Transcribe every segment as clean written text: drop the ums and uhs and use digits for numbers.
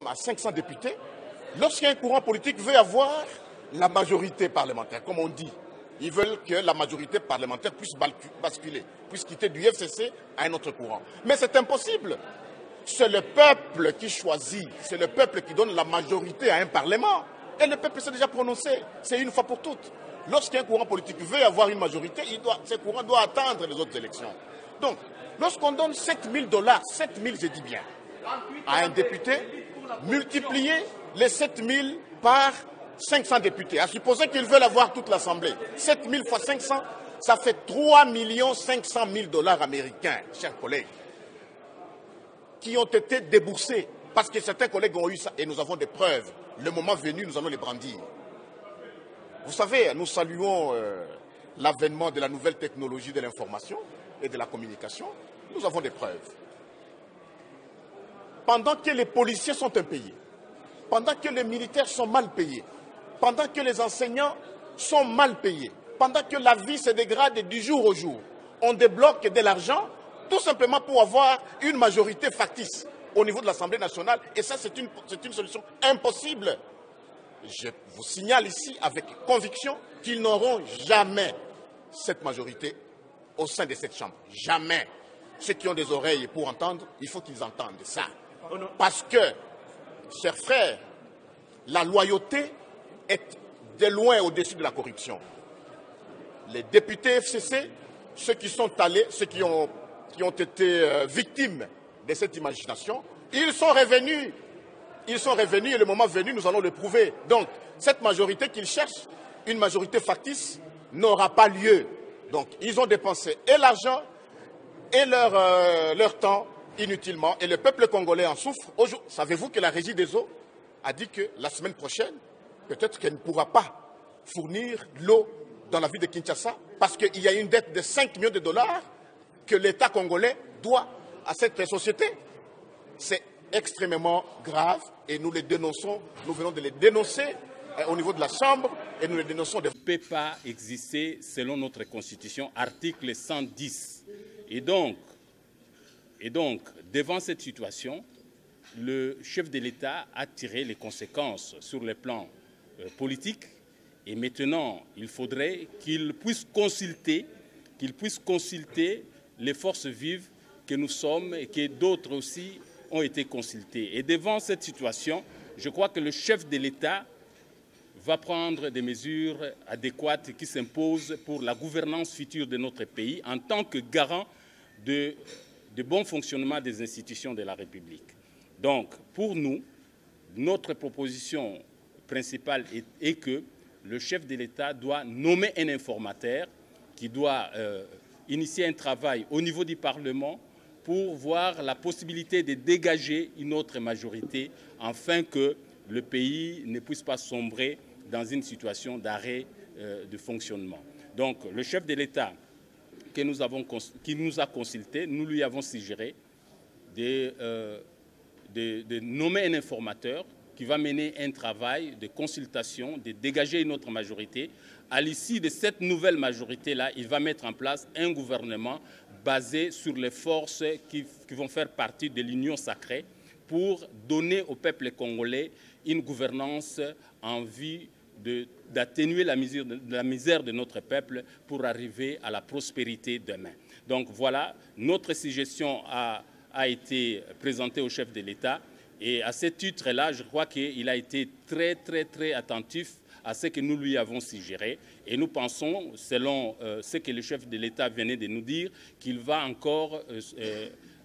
À 500 députés, lorsqu'un courant politique veut avoir la majorité parlementaire, comme on dit, ils veulent que la majorité parlementaire puisse basculer, puisse quitter du FCC à un autre courant. Mais c'est impossible. C'est le peuple qui choisit, c'est le peuple qui donne la majorité à un parlement. Et le peuple s'est déjà prononcé, c'est une fois pour toutes. Lorsqu'un courant politique veut avoir une majorité, ce courant doit attendre les autres élections. Donc, lorsqu'on donne 7 000 $, 7 000 je dis bien, à un député, multiplier les 7 000 par 500 députés, à supposer qu'ils veulent avoir toute l'Assemblée. 7 000 fois 500, ça fait 3 500 000 $ américains, chers collègues, qui ont été déboursés parce que certains collègues ont eu ça et nous avons des preuves. Le moment venu, nous allons les brandir. Vous savez, nous saluons l'avènement de la nouvelle technologie de l'information et de la communication. Nous avons des preuves. Pendant que les policiers sont impayés, pendant que les militaires sont mal payés, pendant que les enseignants sont mal payés, pendant que la vie se dégrade du jour au jour, on débloque de l'argent tout simplement pour avoir une majorité factice au niveau de l'Assemblée nationale. Et ça, c'est une solution impossible. Je vous signale ici avec conviction qu'ils n'auront jamais cette majorité au sein de cette Chambre. Jamais. Ceux qui ont des oreilles pour entendre, il faut qu'ils entendent ça. Parce que, chers frères, la loyauté est de loin au-dessus de la corruption. Les députés FCC, ceux qui sont allés, ceux qui ont été victimes de cette imagination, ils sont revenus. Ils sont revenus et le moment venu, nous allons le prouver. Donc, cette majorité qu'ils cherchent, une majorité factice, n'aura pas lieu. Donc, ils ont dépensé et l'argent et leur temps inutilement. Et le peuple congolais en souffre. Savez-vous que la Régie des eaux a dit que la semaine prochaine, peut-être qu'elle ne pourra pas fournir l'eau dans la ville de Kinshasa parce qu'il y a une dette de 5 millions de $, que l'État congolais doit à cette société. C'est extrêmement grave et nous les dénonçons, nous venons de les dénoncer au niveau de la Chambre et nous les dénonçons. Ne peut pas exister selon notre Constitution, article 110. Et donc, devant cette situation, le chef de l'État a tiré les conséquences sur le plan politique et maintenant, il faudrait qu'il puisse consulter les forces vives que nous sommes et que d'autres aussi ont été consultés. Et devant cette situation, je crois que le chef de l'État va prendre des mesures adéquates qui s'imposent pour la gouvernance future de notre pays en tant que garant de bon fonctionnement des institutions de la République. Donc, pour nous, notre proposition principale est que le chef de l'État doit nommer un informateur qui doit initier un travail au niveau du Parlement pour voir la possibilité de dégager une autre majorité afin que le pays ne puisse pas sombrer dans une situation d'arrêt de fonctionnement. Donc, le chef de l'État qui nous a consultés, nous lui avons suggéré de nommer un informateur qui va mener un travail de consultation, de dégager une autre majorité. À l'issue de cette nouvelle majorité-là, il va mettre en place un gouvernement basé sur les forces qui vont faire partie de l'Union sacrée pour donner au peuple congolais une gouvernance en vue d'atténuer la misère de notre peuple pour arriver à la prospérité demain. Donc voilà, notre suggestion a été présentée au chef de l'État. Et à ce titre-là, je crois qu'il a été très attentif à ce que nous lui avons suggéré. Et nous pensons, selon ce que le chef de l'État venait de nous dire, qu'il va encore,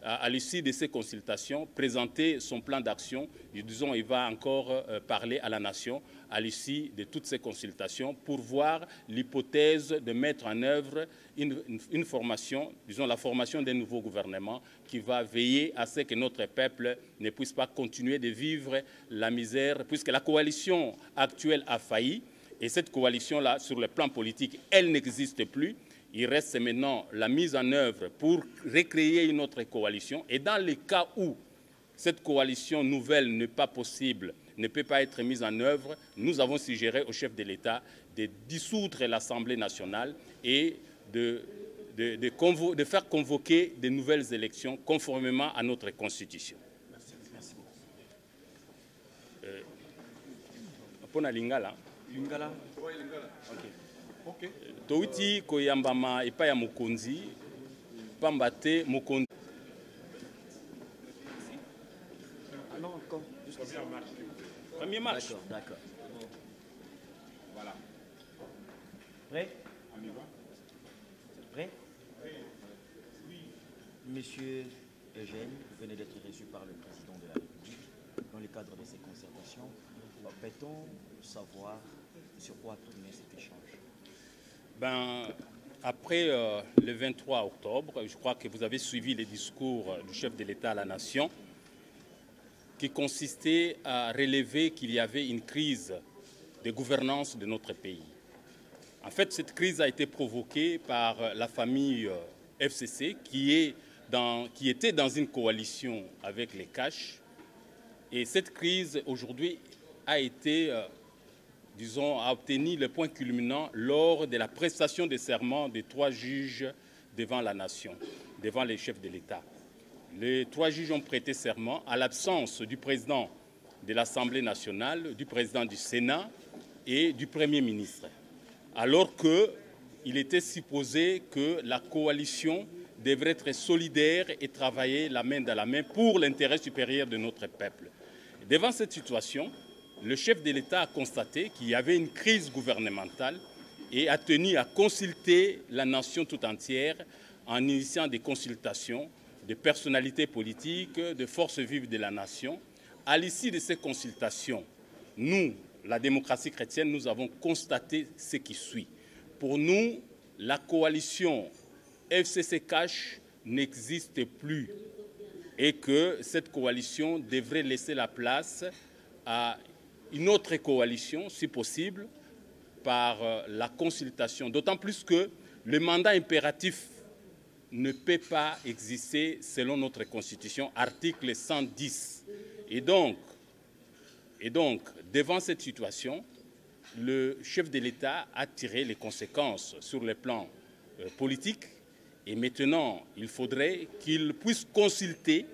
à l'issue de ces consultations, présenter son plan d'action. Disons, il va encore parler à la nation à l'issue de toutes ces consultations pour voir l'hypothèse de mettre en œuvre une formation, disons la formation d'un nouveau gouvernement qui va veiller à ce que notre peuple ne puisse pas continuer de vivre la misère, puisque la coalition actuelle a failli, et cette coalition-là, sur le plan politique, elle n'existe plus. Il reste maintenant la mise en œuvre pour recréer une autre coalition, et dans le cas où cette coalition nouvelle n'est pas possible, ne peut pas être mise en œuvre, nous avons suggéré au chef de l'État de dissoudre l'Assemblée nationale et de faire convoquer de nouvelles élections conformément à notre Constitution. Merci beaucoup. pona lingala. Lingala. Ok. Touti koyambama epa ya mokonzi pambate mokonzi. Non, encore. Premier match. D'accord. Voilà. Prêt? On y va. Prêt? Monsieur Eugène, vous venez d'être reçu par le président de la République dans le cadre de ces concertations. Peut-on savoir sur quoi tourner cet échange? Après le 23 octobre, je crois que vous avez suivi les discours du chef de l'État à la nation qui consistait à relever qu'il y avait une crise de gouvernance de notre pays. En fait, cette crise a été provoquée par la famille FCC qui était dans une coalition avec les Cash. Et cette crise, aujourd'hui, a été, a obtenu le point culminant lors de la prestation de serment des 3 juges devant la nation, devant les chefs de l'État. Les 3 juges ont prêté serment à l'absence du président de l'Assemblée nationale, du président du Sénat et du Premier ministre. Alors qu'il était supposé que la coalition devrait être solidaire et travailler la main dans la main pour l'intérêt supérieur de notre peuple. Devant cette situation, le chef de l'État a constaté qu'il y avait une crise gouvernementale et a tenu à consulter la nation tout entière en initiant des consultations de personnalités politiques, de forces vives de la nation. À l'issue de ces consultations, nous, la démocratie chrétienne, nous avons constaté ce qui suit. Pour nous, la coalition FCC Cash n'existe plus et que cette coalition devrait laisser la place à une autre coalition, si possible, par la consultation. D'autant plus que le mandat impératif ne peut pas exister selon notre Constitution, article 110. Et donc, devant cette situation, le chef de l'État a tiré les conséquences sur le plan politique. Et maintenant, il faudrait qu'il puisse consulter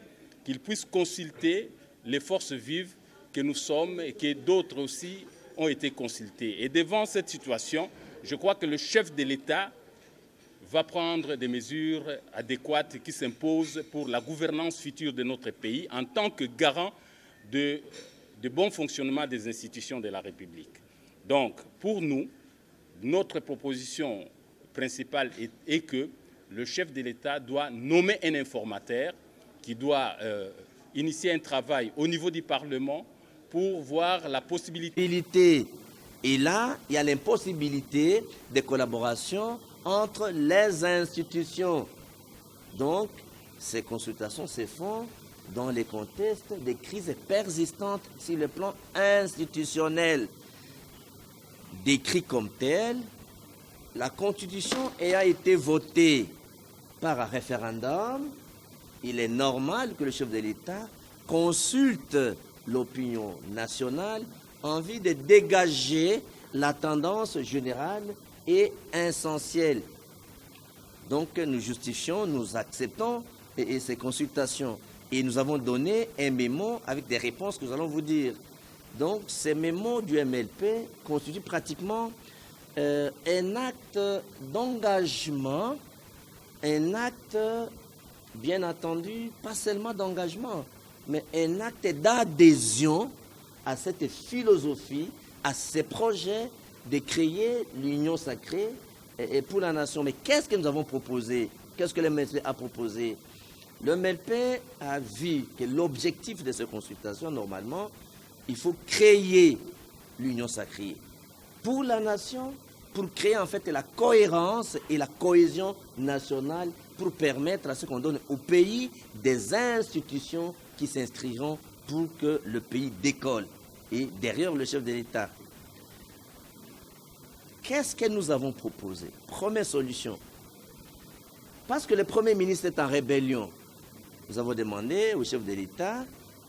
les forces vives que nous sommes et que d'autres aussi ont été consultés. Et devant cette situation, je crois que le chef de l'État va prendre des mesures adéquates qui s'imposent pour la gouvernance future de notre pays en tant que garant de bon fonctionnement des institutions de la République. Donc, pour nous, notre proposition principale est que le chef de l'État doit nommer un informateur qui doit initier un travail au niveau du Parlement pour voir la possibilité. Et là, il y a l'impossibilité de collaboration entre les institutions. Donc, ces consultations se font dans les contextes de crises persistantes sur le plan institutionnel. Décrit comme tel, la Constitution ayant été votée par un référendum, il est normal que le chef de l'État consulte l'opinion nationale en vue de dégager la tendance générale et essentielle. Donc nous justifions, nous acceptons ces consultations. Et nous avons donné un mémo avec des réponses que nous allons vous dire. Donc ces mémos du MLP constituent pratiquement un acte d'engagement, un acte, bien entendu, pas seulement d'engagement, mais un acte d'adhésion à cette philosophie, à ces projets de créer l'union sacrée et pour la nation. Mais qu'est-ce que nous avons proposé? Qu'est-ce que le MLP a proposé? Le MLP a vu que l'objectif de ces consultations, normalement, il faut créer l'union sacrée pour la nation, pour créer en fait la cohérence et la cohésion nationale, pour permettre à ce qu'on donne au pays des institutions qui s'inscriront pour que le pays décolle. Et derrière le chef de l'État, qu'est-ce que nous avons proposé? Première solution. Parce que le Premier ministre est en rébellion, nous avons demandé au chef de l'État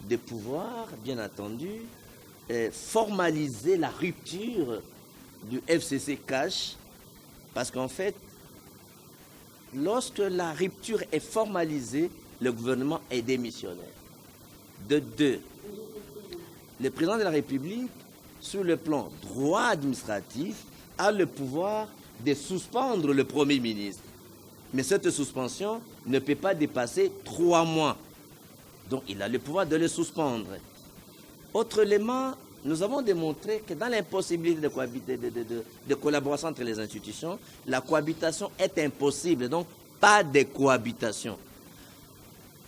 de pouvoir, bien entendu, formaliser la rupture du FCC Cash, parce qu'en fait, lorsque la rupture est formalisée, le gouvernement est démissionnaire. De deux, le président de la République sur le plan droit administratif, a le pouvoir de suspendre le Premier ministre. Mais cette suspension ne peut pas dépasser 3 mois. Donc il a le pouvoir de le suspendre. Autrement, nous avons démontré que dans l'impossibilité de collaboration entre les institutions, la cohabitation est impossible. Donc pas de cohabitation.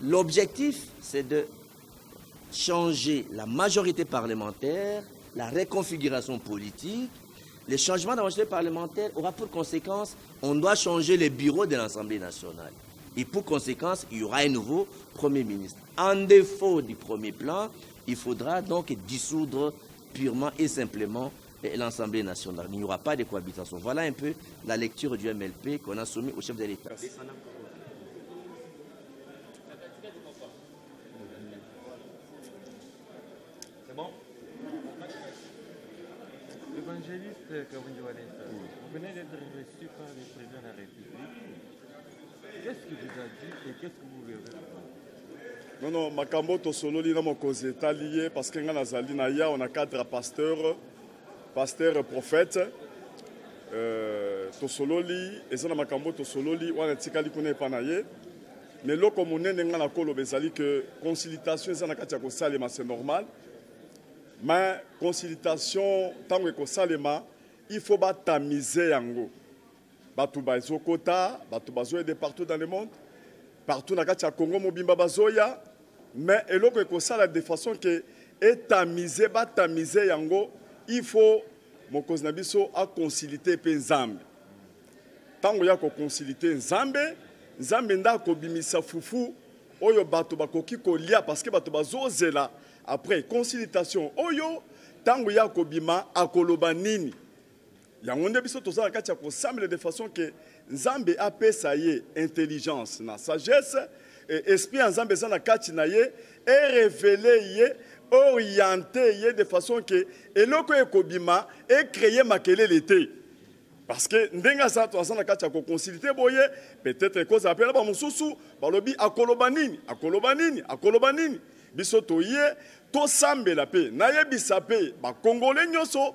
L'objectif, c'est de changer la majorité parlementaire, la reconfiguration politique. Le changement de la majorité parlementaire aura pour conséquence, on doit changer les bureaux de l'Assemblée nationale. Et pour conséquence, il y aura un nouveau Premier ministre. En défaut du premier plan, il faudra donc dissoudre purement et simplement l'Assemblée nationale. Il n'y aura pas de cohabitation. Voilà un peu la lecture du MLP qu'on a soumis au chef de l'État. C'est bon? Évangéliste Kavunji Walesa, vous venez d'être reçu par le président de la République. Qu'est-ce qu'il vous a dit et qu'est-ce que vous voulez faire? Non, makambo to sololi na mokozi est lié parce que ngana zali na ya on a 4 pasteurs, prophètes. To sololi et ça na makambo to sololi wana tikali kuna panaye. Mais loko monene ngana kolo bezali que conciliation ça na katia ko salema c'est normal. Mais conciliation tango ko salema il faut ba tamiser yango. Batu bazo kota, batu bazo de partout dans le monde. Partout na katia Congo mobimba bazoya. Mais eloko ekosala de façon que etamiser batamiser yango il faut mokozi na biso a conciliter pe nzambe tango ya ko conciliter nzambe nda ko bimisa fufu oyo bato bakoki kolia parce que bato bazozela après concilitation oyo tango ya ko bima akoloba nini yango nde biso tozala kati ya kosambela de façon que nzambe apesa ye intelligence na sagesse esprit ensemble ça na kati na ye et révéler ye orienter ye de façon que eloko ekobima et créer makelele te parce que ndenga ça to na kati ya ko conciliter boye peut-être cause appelle ba mususu balobi akoloba nini biso toye to sambela pe na yebisa pe ba congolais nyoso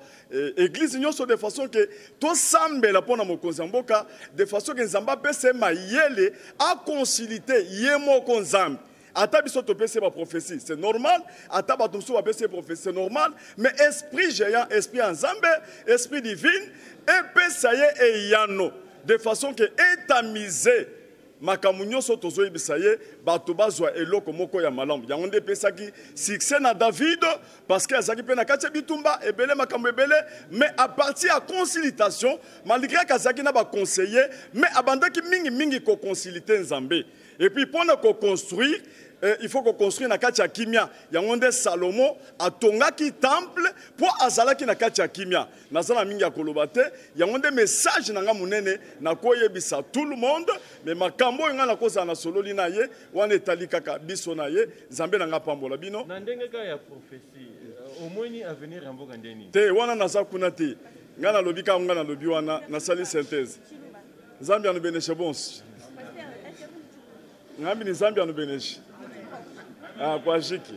église nyoso de façon que to sambela pona mokonzi mboka de façon que nzamba pese mayele a conciliter ye moko nzambe ata biso to pese ba prophétie c'est normal ata ba tumso ba pese prophétie c'est normal mais esprit géant esprit nzambe esprit divine et pese ye e yano de façon que étamiser makambo nyonso tozoyebisa ye bato bazwa eloko moko ya malamu yango nde epesaki succès na David parce que azalaki mpe na kati ya bitumba ebele makambo ebele mais à partir ya concilitation malgré kazalaki na baconseiller mais abandaki mingi koconcilite nzambe et puis mpona koconstruire il faut qu'on construise na kati ya kimia yango nde Salomo atongaki temple po azalaki na kati ya kimia nazala mingi ya koloba te yango nde message nanga munene na koyebisa tout le monde mais makambo nga na koza na sololi na ye wana etali kaka biso na ye nzambe nanga pambola bino na ndenge ka ya prophétie au moins ni avenir ya mboka ndeni te wana naza kuna te nga na lobi ka nga na lobi wana nasali synthèse nzambe anobeneshe bonsi ngambi ni nzambe anobeneshe kwa jiki.